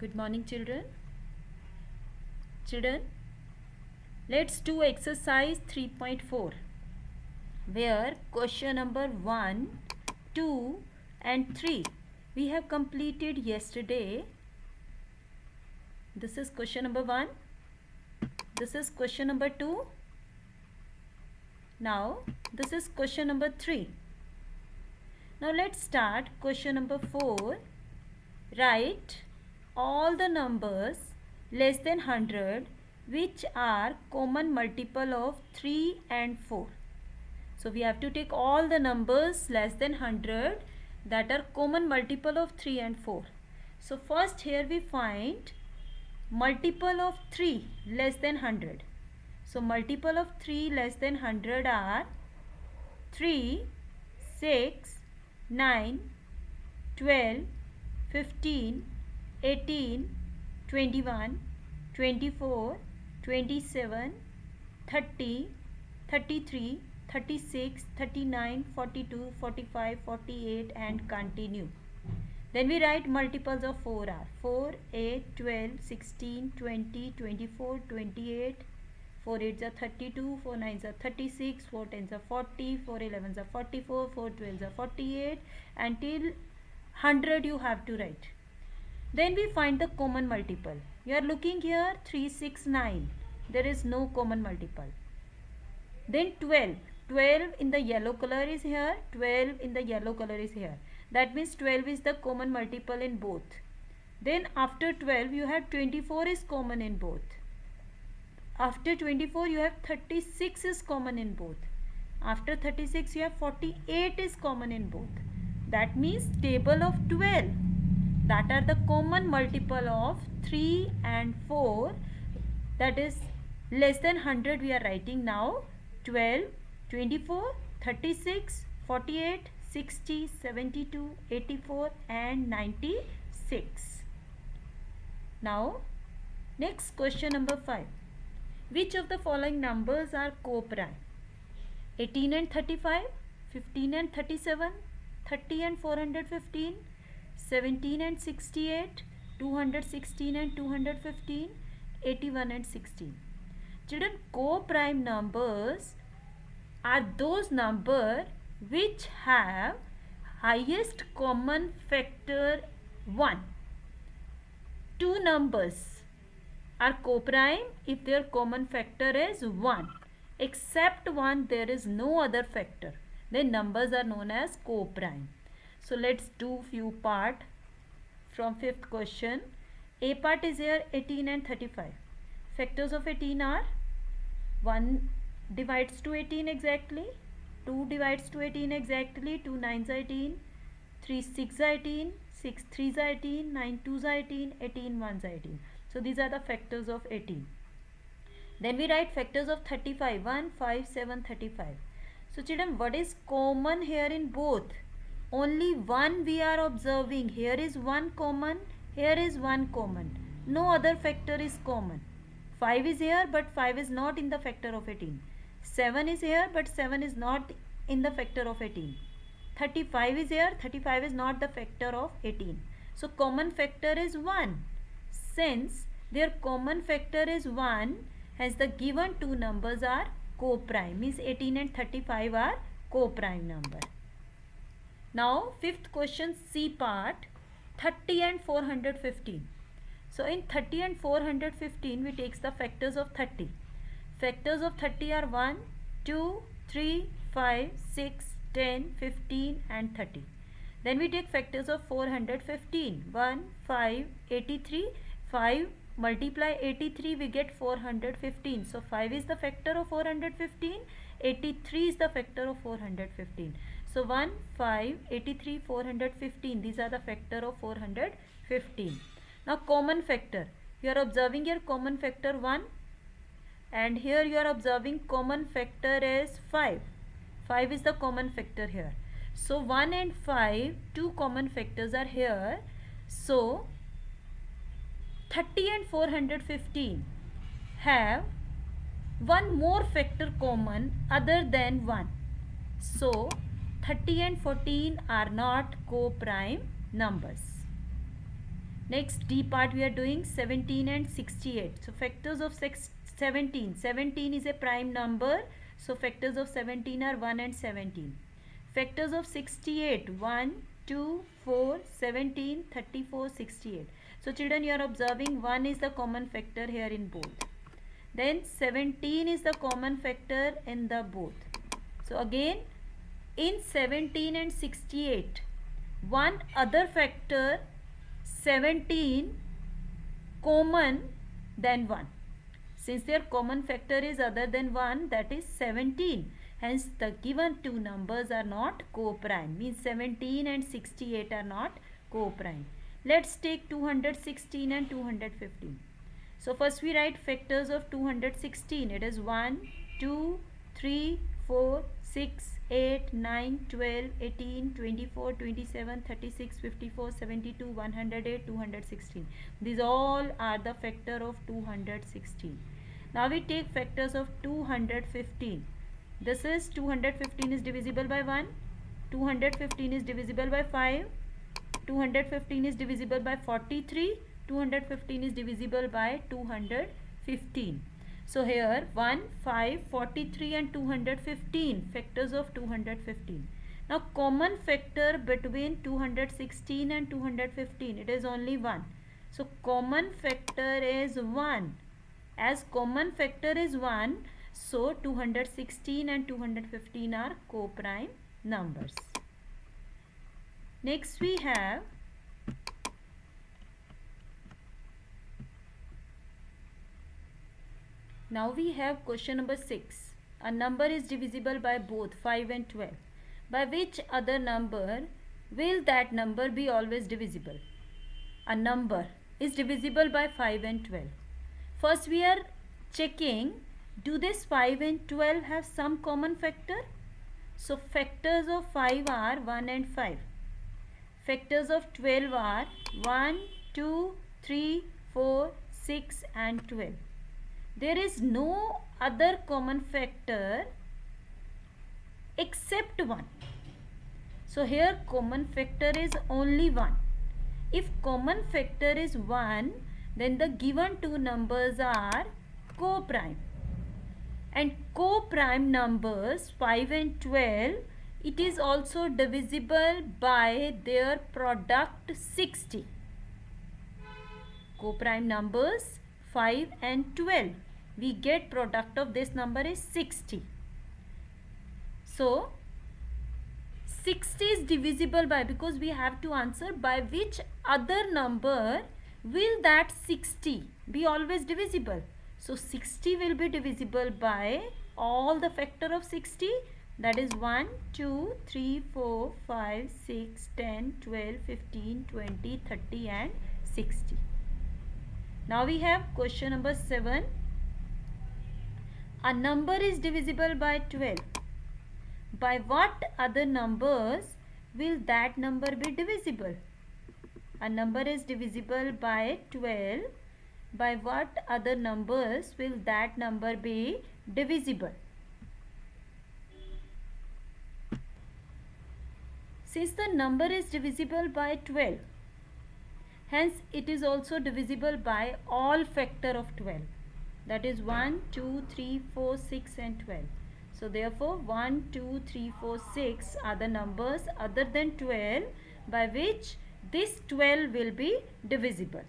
Good morning, children. Children, let's do exercise 3.4, where question number 1, 2 and 3 we have completed yesterday. This is question number 1. This is question number 2. Now, this is question number 3. Now, let's start question number 4. Write all the numbers less than 100 which are common multiple of 3 and 4. So we have to take all the numbers less than 100 that are common multiple of 3 and 4. So first here we find multiple of 3 less than 100. So multiple of 3 less than 100 are 3, 6, 9, 12, 15, 18, 21, 24, 27, 30, 33, 36, 39, 42, 45, 48 and continue. Then we write multiples of 4 are 4, 8, 12, 16, 20, 24, 28, 4 8s are 32, 4 9s are 36, 4 10s are 40, 4 11s are 44, 4 12s are 48 until 100 you have to write. Then we find the common multiple. You are looking here 3, 6, 9. There is no common multiple. Then 12. 12 in the yellow color is here. 12 in the yellow color is here. That means 12 is the common multiple in both. Then after 12 you have 24 is common in both. After 24 you have 36 is common in both. After 36 you have 48 is common in both. That means table of 12 that are the common multiple of 3 and 4, that is less than 100 we are writing now 12, 24, 36, 48, 60, 72, 84 and 96. Now next question number 5. Which of the following numbers are co-prime? 18 and 35, 15 and 37, 30 and 415, 17 and 68, 216 and 215, 81 and 16. Children, co-prime numbers are those numbers which have highest common factor 1. Two numbers are co-prime if their common factor is 1. Except 1 there is no other factor. Then numbers are known as co-prime. So let's do few part from fifth question. A part is here 18 and 35. Factors of 18 are 1 divides to 18 exactly, 2 divides to 18 exactly, 2 9s are 18, 3 6 are 18, 6 3s are 18, 9 2s are 18, 18 1s are 18. So these are the factors of 18. Then we write factors of 35, 1, 5, 7, 35. So children, what is common here in both? Only one we are observing. Here is one common, here is one common. No other factor is common. 5 is here but 5 is not in the factor of 18. 7 is here but 7 is not in the factor of 18. 35 is here, 35 is not the factor of 18. So common factor is 1. Since their common factor is 1, hence the given two numbers are co-prime. Means 18 and 35 are co-prime number. Now fifth question, C part, 30 and 415. So in 30 and 415 we take the factors of 30. Factors of 30 are 1, 2, 3, 5, 6, 10, 15 and 30. Then we take factors of 415. 1, 5, 83. 5 multiply 83 we get 415. So 5 is the factor of 415. 83 is the factor of 415. So 1, 5, 83, 415. These are the factor of 415. Now common factor. You are observing here common factor 1. And here you are observing common factor is 5. 5 is the common factor here. So 1 and 5, two common factors are here. So 30 and 415 have one more factor common other than 1. So 30 and 14 are not co-prime numbers. Next D part we are doing 17 and 68. So factors of 17. 17 is a prime number. So factors of 17 are 1 and 17. Factors of 68. 1, 2, 4, 17, 34, 68. So children, you are observing 1 is the common factor here in both. Then 17 is the common factor in the both. So again, in 17 and 68, one other factor 17 common than 1. Since their common factor is other than 1, that is 17. Hence the given two numbers are not co-prime. Means 17 and 68 are not co-prime. Let's take 216 and 215. So first we write factors of 216. It is 1, 2, 3, 4, 6, 8, 9, 12, 18, 24, 27, 36, 54, 72, 108, 216. These all are the factor of 216. Now we take factors of 215. This is 215 is divisible by 1. 215 is divisible by 5. 215 is divisible by 43. 215 is divisible by 215. So here 1, 5, 43 and 215 factors of 215. Now common factor between 216 and 215, it is only 1. So common factor is 1. As common factor is 1, so 216 and 215 are co-prime numbers. Next we have question number 6. A number is divisible by both 5 and 12. By which other number will that number be always divisible? A number is divisible by 5 and 12. First we are checking, do this 5 and 12 have some common factor? So factors of 5 are 1 and 5. Factors of 12 are 1, 2, 3, 4, 6 and 12. There is no other common factor except 1. So here common factor is only 1. If common factor is 1, then the given two numbers are co-prime. And co-prime numbers 5 and 12, it is also divisible by their product 60. Co-prime numbers 5 and 12, we get product of this number is 60. So 60 is divisible by, because we have to answer by which other number will that 60 be always divisible. So 60 will be divisible by all the factor of 60, that is 1, 2, 3, 4, 5, 6, 10, 12, 15, 20, 30 and 60. Now we have question number 7. A number is divisible by 12. By what other numbers will that number be divisible? A number is divisible by 12. By what other numbers will that number be divisible? Since the number is divisible by 12, hence it is also divisible by all factor of 12. That is 1, 2, 3, 4, 6 and 12. So therefore 1, 2, 3, 4, 6 are the numbers other than 12 by which this 12 will be divisible.